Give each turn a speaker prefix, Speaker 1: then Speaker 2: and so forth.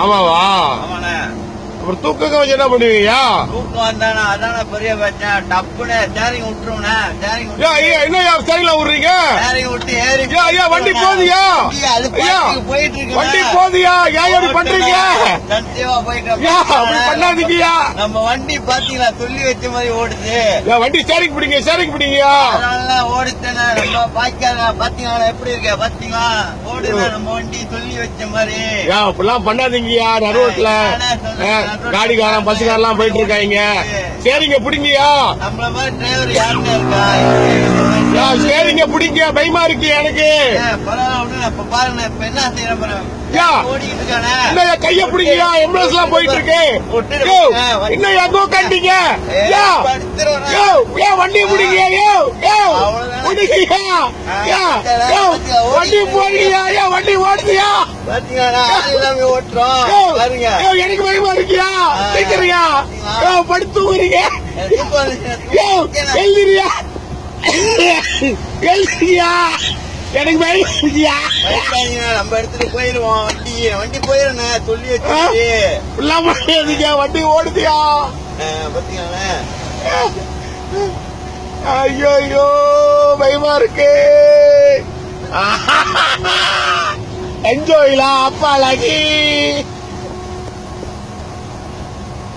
Speaker 1: ஆமாவா? அப்புறம் தூக்கம் வச்சு என்ன பண்ணுவீங்கயா?
Speaker 2: தூக்கம் வந்தானா அதான பெரிய பிரச்சனை. டப்புன்னு ஸ்டேரிங் விட்டுருவோண்ணே. ஸ்டேரிங்
Speaker 1: என்ன ஸ்டேரிங்ல விடுறீங்க?
Speaker 2: ஸ்டேரிங் விட்டு ஏறி
Speaker 1: வண்டி போதியா?
Speaker 2: அது போயிட்டு இருக்கு.
Speaker 1: வண்டி போதியா? ஏன் எப்படி பண்றீங்க?
Speaker 2: சத்தியமா போயிட்டு
Speaker 1: அப்படி பண்ணாதீங்கயா.
Speaker 2: நம்ம வண்டி பாத்தீங்களா சொல்லி வச்ச மாதிரி ஓடுது.
Speaker 1: வண்டி ஸ்டேரிங் பிடிங்க, ஸ்டேரிங் பிடிங்கயா.
Speaker 2: அதனால ஓடுச்சேன்னா நம்ம பாய்க்காத பாத்தீங்களா எப்படி இருக்க பாத்தீங்களா ஓடுது நம்ம வண்டி சொல்லி வச்ச மாதிரி.
Speaker 1: அப்படிலாம் பண்ணாதீங்கயா. நடுவோட்ல காடிக்காரன் பஸ்ஸுக்காரெல்லாம் போயிட்டு இருக்காங்க. சரிங்க பிடிங்கயா.
Speaker 2: நம்மள மாதிரி டிரைவர் யாருமே இருக்கா?
Speaker 1: சரிங்க பிடிங்க. பயமா இருக்கு எனக்கு.
Speaker 2: பாருங்க இப்ப என்ன செய்யறேன் ஓடிக்கிட்டு இருக்கானே.
Speaker 1: கைய பிடிங்கயா. எம்புலன்ஸ் எல்லாம் போயிட்டு இருக்கு. இன்னும் எங்கோ கண்டிங்க. வண்டி பிடிங்க. வண்டி போடுங்கயா. வண்டி ஓடுதியா?
Speaker 2: ஓட்டுறோம்
Speaker 1: எனக்கு பயமா இருக்கியா? கேக்குறியா? படுத்து ஊறீங்க. எழுதிரியா? எழுதிரியா? எனக்கு பயமா இருக்கியா?
Speaker 2: நம்ம எடுத்துட்டு போயிருவோம். வண்டி போயிருந்தேன் சொல்லி வச்சு.
Speaker 1: வண்டி ஓடுதியா?
Speaker 2: பாத்தீங்களா?
Speaker 1: ஐயோ பயமா இருக்கு. என்ஜாய்லா அப்பா லகி.